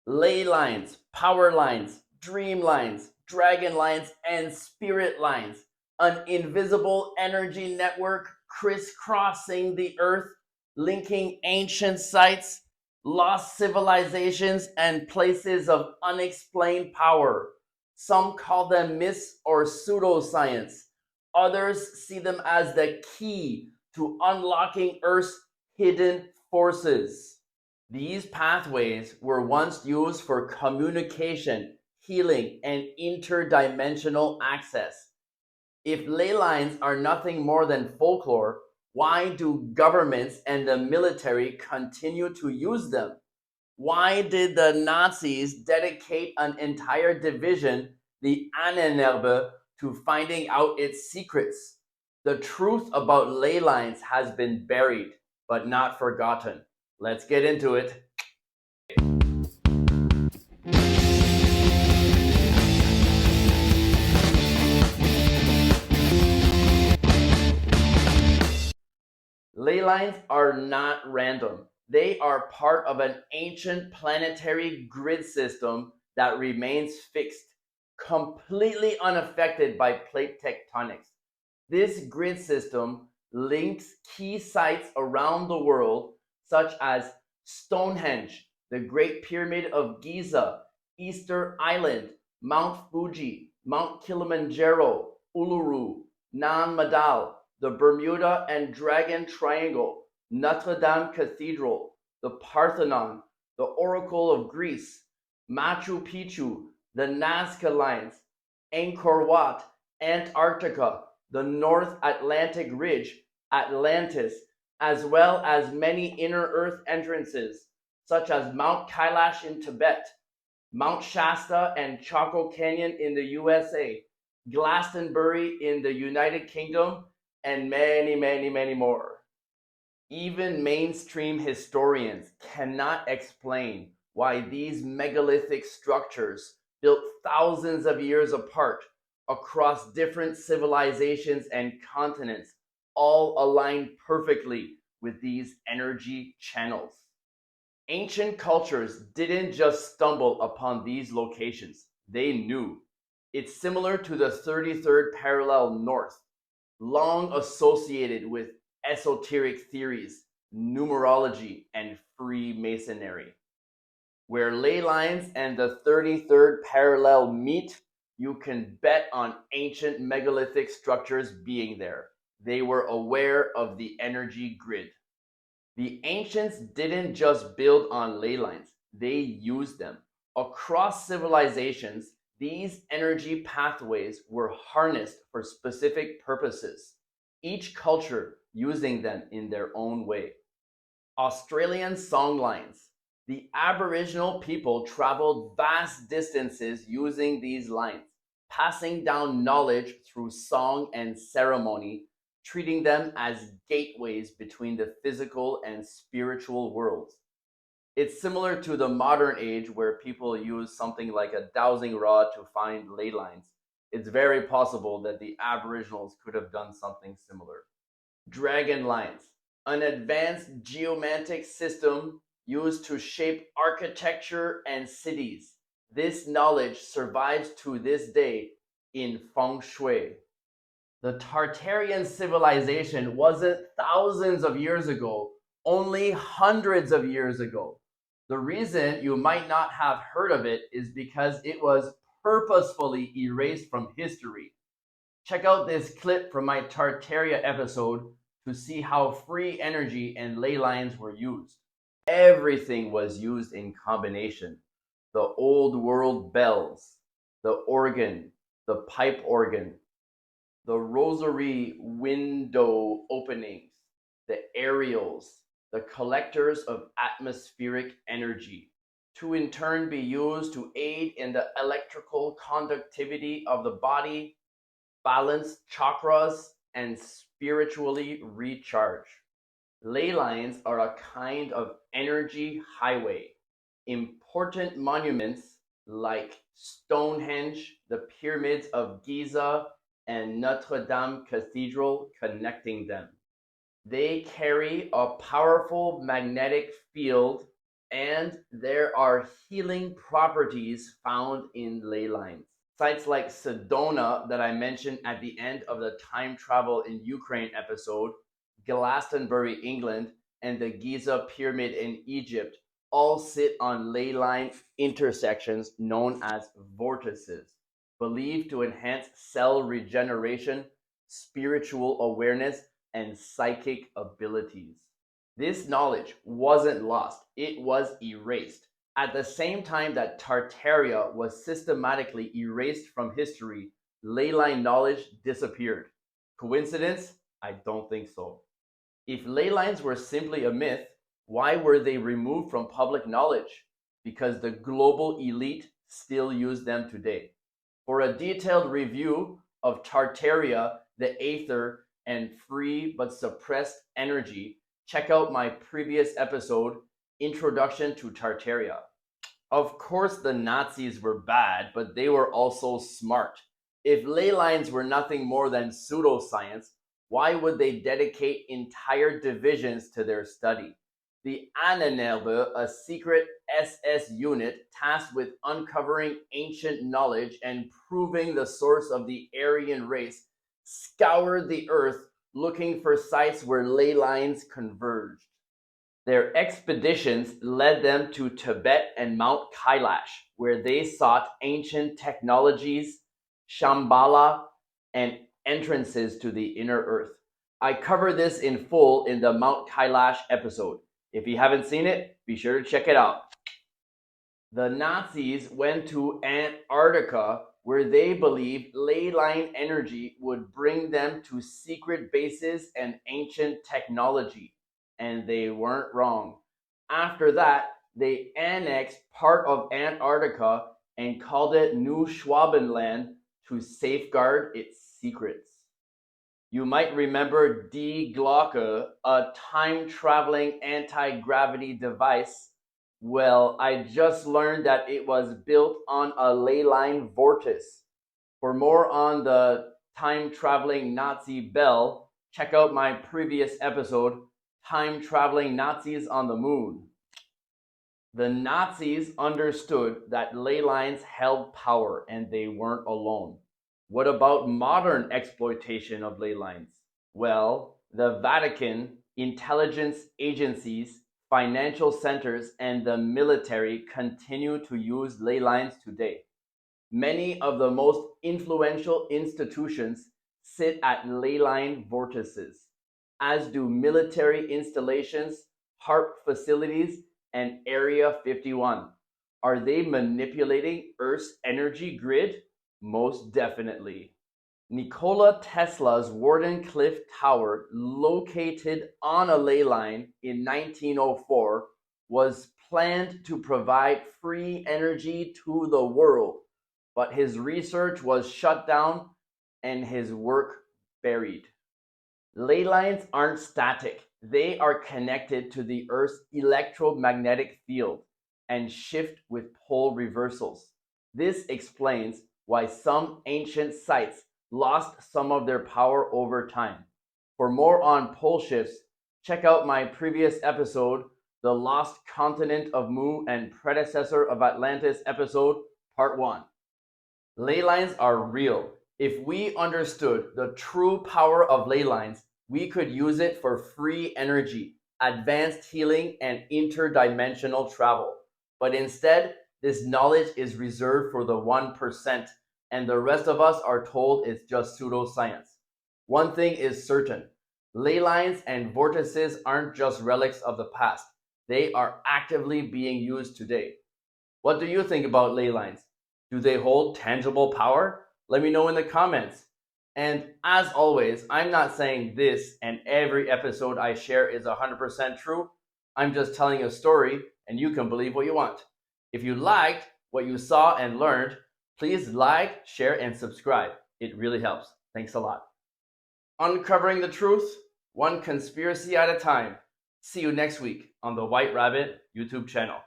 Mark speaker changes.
Speaker 1: Ley lines, power lines, dream lines, dragon lines, and spirit lines. An invisible energy network crisscrossing the earth, linking ancient sites, lost civilizations, and places of unexplained power. Some call them myths or pseudoscience. Others see them as the key to unlocking Earth's hidden forces. These pathways were once used for communication, healing, and interdimensional access. If ley lines are nothing more than folklore, why do governments and the military continue to use them? Why did the Nazis dedicate an entire division, the Ahnenerbe, to finding out its secrets? The truth about ley lines has been buried, but not forgotten. Let's get into it. Ley lines are not random. They are part of an ancient planetary grid system that remains fixed, completely unaffected by plate tectonics. This grid system links key sites around the world, such as Stonehenge, the Great Pyramid of Giza, Easter Island, Mount Fuji, Mount Kilimanjaro, Uluru, Nan Madal, the Bermuda and Dragon Triangle, Notre Dame Cathedral, the Parthenon, the Oracle of Greece, Machu Picchu, the Nazca Lines, Angkor Wat, Antarctica, the North Atlantic Ridge, Atlantis, as well as many inner earth entrances, such as Mount Kailash in Tibet, Mount Shasta and Chaco Canyon in the USA, Glastonbury in the United Kingdom, and many, many, many more. Even mainstream historians cannot explain why these megalithic structures, built thousands of years apart across different civilizations and continents, all align perfectly with these energy channels. Ancient cultures didn't just stumble upon these locations, they knew. It's similar to the 33rd parallel north, long associated with esoteric theories, numerology, and Freemasonry. Where ley lines and the 33rd parallel meet, you can bet on ancient megalithic structures being there. They were aware of the energy grid. The ancients didn't just build on ley lines, they used them. Across civilizations, these energy pathways were harnessed for specific purposes, each culture using them in their own way. Australian songlines. The Aboriginal people traveled vast distances using these lines, passing down knowledge through song and ceremony, treating them as gateways between the physical and spiritual worlds. It's similar to the modern age where people use something like a dowsing rod to find ley lines. It's very possible that the Aboriginals could have done something similar. Dragon lines, an advanced geomantic system used to shape architecture and cities. This knowledge survives to this day in feng shui. The Tartarian civilization wasn't thousands of years ago, only hundreds of years ago. The reason you might not have heard of it is because it was purposefully erased from history. Check out this clip from my Tartaria episode to see how free energy and ley lines were used. Everything was used in combination. The old world bells, the organ, the pipe organ, the rosary window openings, the aerials, the collectors of atmospheric energy, to in turn be used to aid in the electrical conductivity of the body, balance chakras, and spiritually recharge. Ley lines are a kind of energy highway. Important monuments like Stonehenge, the pyramids of Giza, and Notre Dame Cathedral connecting them. They carry a powerful magnetic field And there are healing properties found in ley lines. Sites like Sedona, that I mentioned at the end of the time travel in Ukraine episode, Glastonbury, England, and the Giza Pyramid in Egypt all sit on ley line intersections known as vortices, believed to enhance cell regeneration, spiritual awareness, and psychic abilities. This knowledge wasn't lost, it was erased. At the same time that Tartaria was systematically erased from history, ley line knowledge disappeared. Coincidence? I don't think so. If ley lines were simply a myth, why were they removed from public knowledge? Because the global elite still use them today. For a detailed review of Tartaria, the Aether, and free but suppressed energy, check out my previous episode, Introduction to Tartaria. Of course, the Nazis were bad, but they were also smart. If ley lines were nothing more than pseudoscience, why would they dedicate entire divisions to their study? The Annenelbe, a secret SS unit tasked with uncovering ancient knowledge and proving the source of the Aryan race, scoured the earth looking for sites where ley lines converged. Their expeditions led them to Tibet and Mount Kailash, where they sought ancient technologies, Shambhala, and entrances to the inner earth. I cover this in full in the Mount Kailash episode. If you haven't seen it, be sure to check it out. The Nazis went to Antarctica, where they believed ley line energy would bring them to secret bases and ancient technology. And they weren't wrong. After that, they annexed part of Antarctica and called it New Schwabenland to safeguard its secrets. You might remember Die Glocke, a time-traveling anti-gravity device. Well, I just learned that it was built on a ley line vortice. For more on the time-traveling Nazi bell, check out my previous episode, Time-Traveling Nazis on the Moon. The Nazis understood that ley lines held power and they weren't alone. What about modern exploitation of ley lines? Well, the Vatican, intelligence agencies, financial centers, and the military continue to use ley lines today. Many of the most influential institutions sit at ley line vortices, as do military installations, HARP facilities, and Area 51. Are they manipulating Earth's energy grid? Most definitely. Nikola Tesla's Wardenclyffe Tower, located on a ley line in 1904, was planned to provide free energy to the world, but his research was shut down and his work buried. Ley lines aren't static. They are connected to the Earth's electromagnetic field and shift with pole reversals. This explains why some ancient sites lost some of their power over time. For more on pole shifts, check out my previous episode, The Lost Continent of Mu and Predecessor of Atlantis episode, part 1. Ley lines are real. If we understood the true power of ley lines, we could use it for free energy, advanced healing, and interdimensional travel. But instead, this knowledge is reserved for the 1%, and the rest of us are told it's just pseudoscience. One thing is certain, ley lines and vortices aren't just relics of the past. They are actively being used today. What do you think about ley lines? Do they hold tangible power? Let me know in the comments. And as always, I'm not saying this and every episode I share is 100% true. I'm just telling a story and you can believe what you want. If you liked what you saw and learned, please like, share, and subscribe. It really helps. Thanks a lot. Uncovering the truth, one conspiracy at a time. See you next week on the White Rabbit YouTube channel.